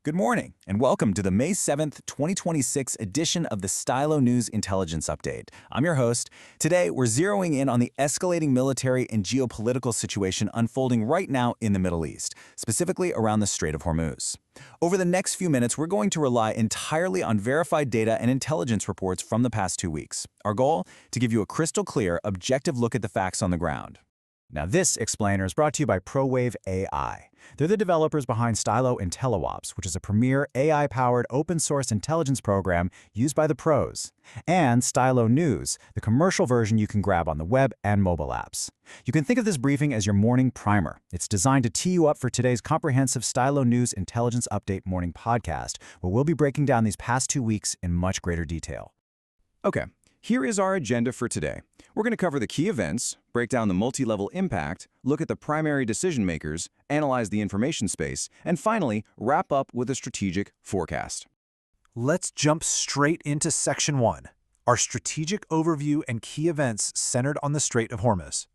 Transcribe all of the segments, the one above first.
Good morning, and welcome to the May 7th, 2026 edition of the Stylo News Intelligence Update. I'm your host. Today, we're zeroing in on the escalating military and geopolitical situation unfolding right now in the Middle East, specifically around the Strait of Hormuz. Over the next few minutes, we're going to rely entirely on verified data and intelligence reports from the past 2 weeks. Our goal? To give you a crystal clear, objective look at the facts on the ground. Now this explainer is brought to you by ProWave AI. They're the developers behind Stylo News, which is a premier AI-powered open-source intelligence program used by the pros, and Stylo News, the commercial version you can grab on the web and mobile apps. You can think of this briefing as your morning primer. It's designed to tee you up for today's comprehensive Stylo News Intelligence Update morning podcast, where we'll be breaking down these past 2 weeks in much greater detail. Okay, here is our agenda for today. We're going to cover the key events, break down the multi-level impact, look at the primary decision makers, analyze the information space, and finally, wrap up with a strategic forecast. Let's jump straight into Section 1, our strategic overview and key events centered on the Strait of Hormuz.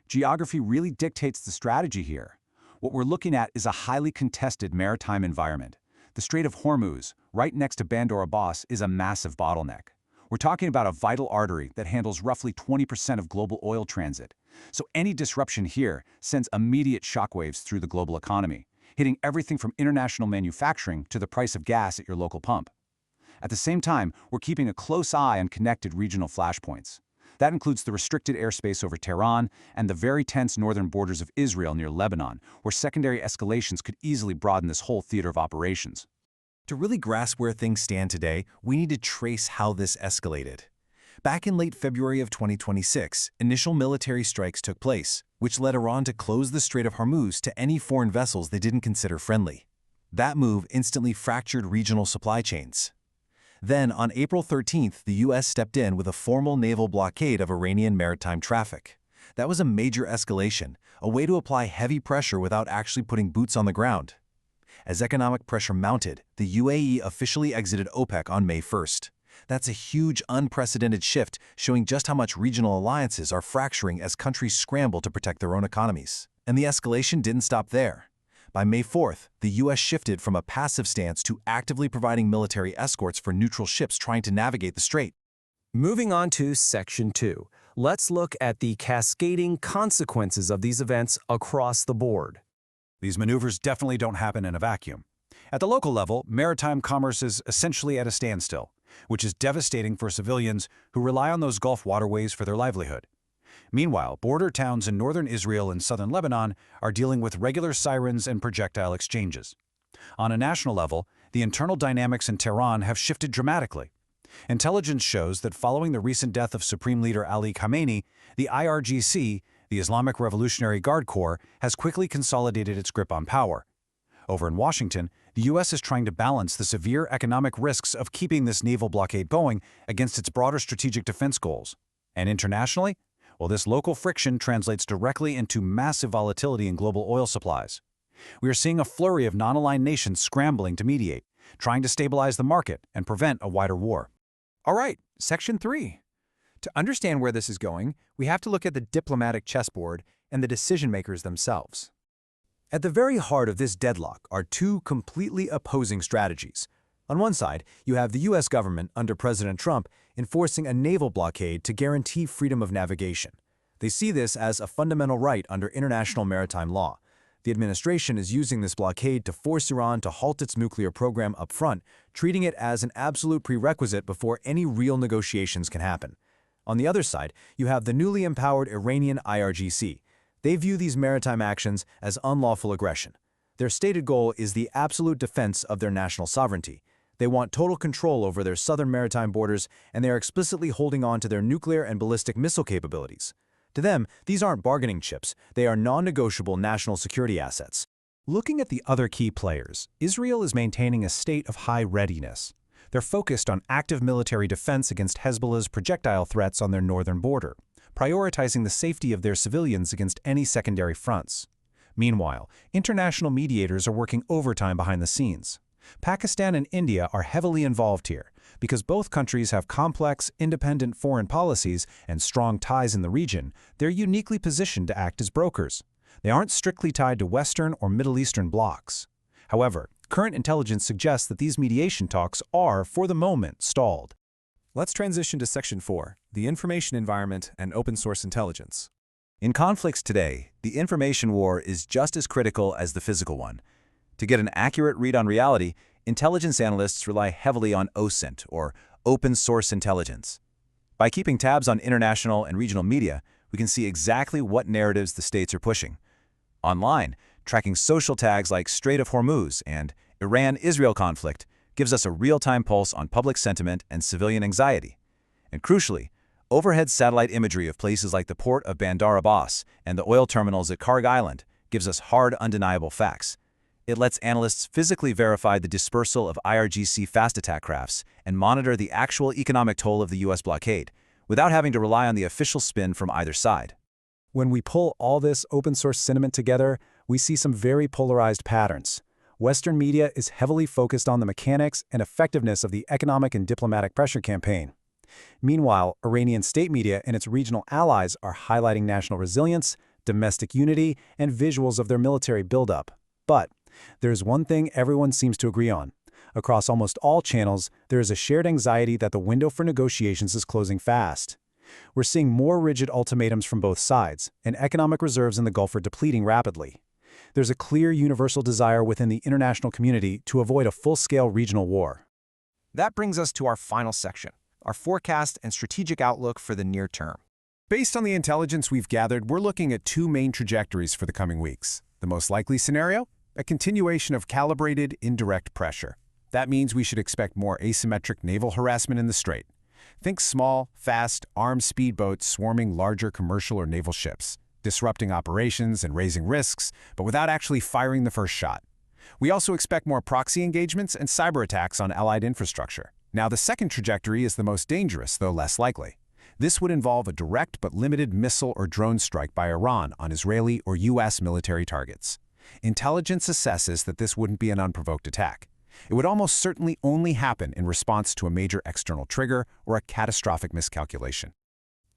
Geography really dictates the strategy here. What we're looking at is a highly contested maritime environment. The Strait of Hormuz, right next to Bandar Abbas, is a massive bottleneck. We're talking about a vital artery that handles roughly 20% of global oil transit. So any disruption here sends immediate shockwaves through the global economy, hitting everything from international manufacturing to the price of gas at your local pump. At the same time, we're keeping a close eye on connected regional flashpoints. That includes the restricted airspace over Tehran and the very tense northern borders of Israel near Lebanon, where secondary escalations could easily broaden this whole theater of operations. To really grasp where things stand today, we need to trace how this escalated. Back in late February of 2026, initial military strikes took place, which led Iran to close the Strait of Hormuz to any foreign vessels they didn't consider friendly. That move instantly fractured regional supply chains. Then, on April 13th, the U.S. stepped in with a formal naval blockade of Iranian maritime traffic. That was a major escalation, a way to apply heavy pressure without actually putting boots on the ground. As economic pressure mounted, the UAE officially exited OPEC on May 1st. That's a huge, unprecedented shift, showing just how much regional alliances are fracturing as countries scramble to protect their own economies. And the escalation didn't stop there. By May 4th, the U.S. shifted from a passive stance to actively providing military escorts for neutral ships trying to navigate the strait. Moving on to Section 2, let's look at the cascading consequences of these events across the board. These maneuvers definitely don't happen in a vacuum. At the local level, maritime commerce is essentially at a standstill, which is devastating for civilians who rely on those Gulf waterways for their livelihood. Meanwhile, border towns in northern Israel and southern Lebanon are dealing with regular sirens and projectile exchanges. On a national level, the internal dynamics in Tehran have shifted dramatically. Intelligence shows that following the recent death of Supreme Leader Ali Khamenei, the IRGC, the Islamic Revolutionary Guard Corps, has quickly consolidated its grip on power. Over in Washington, the U.S. is trying to balance the severe economic risks of keeping this naval blockade going against its broader strategic defense goals. And internationally, well, this local friction translates directly into massive volatility in global oil supplies. We are seeing a flurry of non-aligned nations scrambling to mediate, trying to stabilize the market and prevent a wider war. All right, Section 3. To understand where this is going, we have to look at the diplomatic chessboard and the decision-makers themselves. At the very heart of this deadlock are two completely opposing strategies. On one side, you have the U.S. government under President Trump enforcing a naval blockade to guarantee freedom of navigation. They see this as a fundamental right under international maritime law. The administration is using this blockade to force Iran to halt its nuclear program up front, treating it as an absolute prerequisite before any real negotiations can happen. On the other side, you have the newly empowered Iranian IRGC. They view these maritime actions as unlawful aggression. Their stated goal is the absolute defense of their national sovereignty. They want total control over their southern maritime borders, and they are explicitly holding on to their nuclear and ballistic missile capabilities. To them, these aren't bargaining chips. They are non-negotiable national security assets. Looking at the other key players, Israel is maintaining a state of high readiness. They're focused on active military defense against Hezbollah's projectile threats on their northern border, prioritizing the safety of their civilians against any secondary fronts. Meanwhile, international mediators are working overtime behind the scenes. Pakistan and India are heavily involved here because both countries have complex, independent foreign policies and strong ties in the region. They're uniquely positioned to act as brokers. They aren't strictly tied to Western or Middle Eastern blocs. However, current intelligence suggests that these mediation talks are, for the moment, stalled. Let's transition to Section 4, the information environment and open source intelligence. In conflicts today, the information war is just as critical as the physical one. To get an accurate read on reality, intelligence analysts rely heavily on OSINT, or open source intelligence. By keeping tabs on international and regional media, we can see exactly what narratives the states are pushing. Online, tracking social tags like Strait of Hormuz and Iran-Israel conflict gives us a real-time pulse on public sentiment and civilian anxiety. And crucially, overhead satellite imagery of places like the port of Bandar Abbas and the oil terminals at Karg Island gives us hard, undeniable facts. It lets analysts physically verify the dispersal of IRGC fast attack crafts and monitor the actual economic toll of the U.S. blockade, without having to rely on the official spin from either side. When we pull all this open-source sentiment together, we see some very polarized patterns. Western media is heavily focused on the mechanics and effectiveness of the economic and diplomatic pressure campaign. Meanwhile, Iranian state media and its regional allies are highlighting national resilience, domestic unity, and visuals of their military buildup. But there's one thing everyone seems to agree on. Across almost all channels, there is a shared anxiety that the window for negotiations is closing fast. We're seeing more rigid ultimatums from both sides, and economic reserves in the Gulf are depleting rapidly. There's a clear universal desire within the international community to avoid a full-scale regional war. That brings us to our final section, our forecast and strategic outlook for the near term. Based on the intelligence we've gathered, we're looking at two main trajectories for the coming weeks. The most likely scenario? A continuation of calibrated, indirect pressure. That means we should expect more asymmetric naval harassment in the Strait. Think small, fast, armed speedboats swarming larger commercial or naval ships, disrupting operations and raising risks, but without actually firing the first shot. We also expect more proxy engagements and cyber attacks on Allied infrastructure. Now, the second trajectory is the most dangerous, though less likely. This would involve a direct but limited missile or drone strike by Iran on Israeli or U.S. military targets. Intelligence assesses that this wouldn't be an unprovoked attack. It would almost certainly only happen in response to a major external trigger or a catastrophic miscalculation.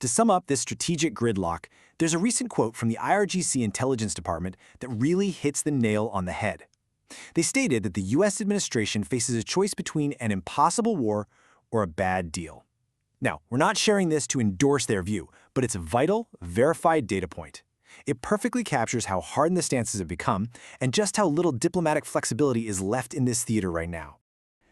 To sum up this strategic gridlock, there's a recent quote from the IRGC Intelligence Department that really hits the nail on the head. They stated that the U.S. administration faces a choice between an impossible war or a bad deal. Now, we're not sharing this to endorse their view, but it's a vital, verified data point. It perfectly captures how hardened the stances have become and just how little diplomatic flexibility is left in this theater right now.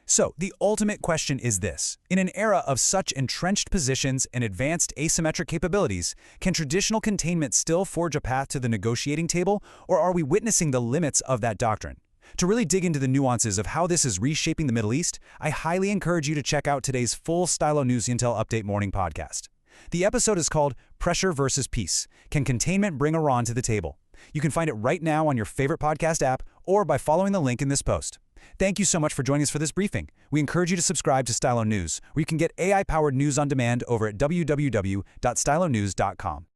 So, the ultimate question is this. In an era of such entrenched positions and advanced asymmetric capabilities, can traditional containment still forge a path to the negotiating table, or are we witnessing the limits of that doctrine? To really dig into the nuances of how this is reshaping the Middle East, I highly encourage you to check out today's full Stylo News Intel Update morning podcast. The episode is called Pressure versus Peace. Can Containment Bring Iran to the Table? You can find it right now on your favorite podcast app or by following the link in this post. Thank you so much for joining us for this briefing. We encourage you to subscribe to Stylo News, where you can get AI-powered news on demand over at www.stylonews.com.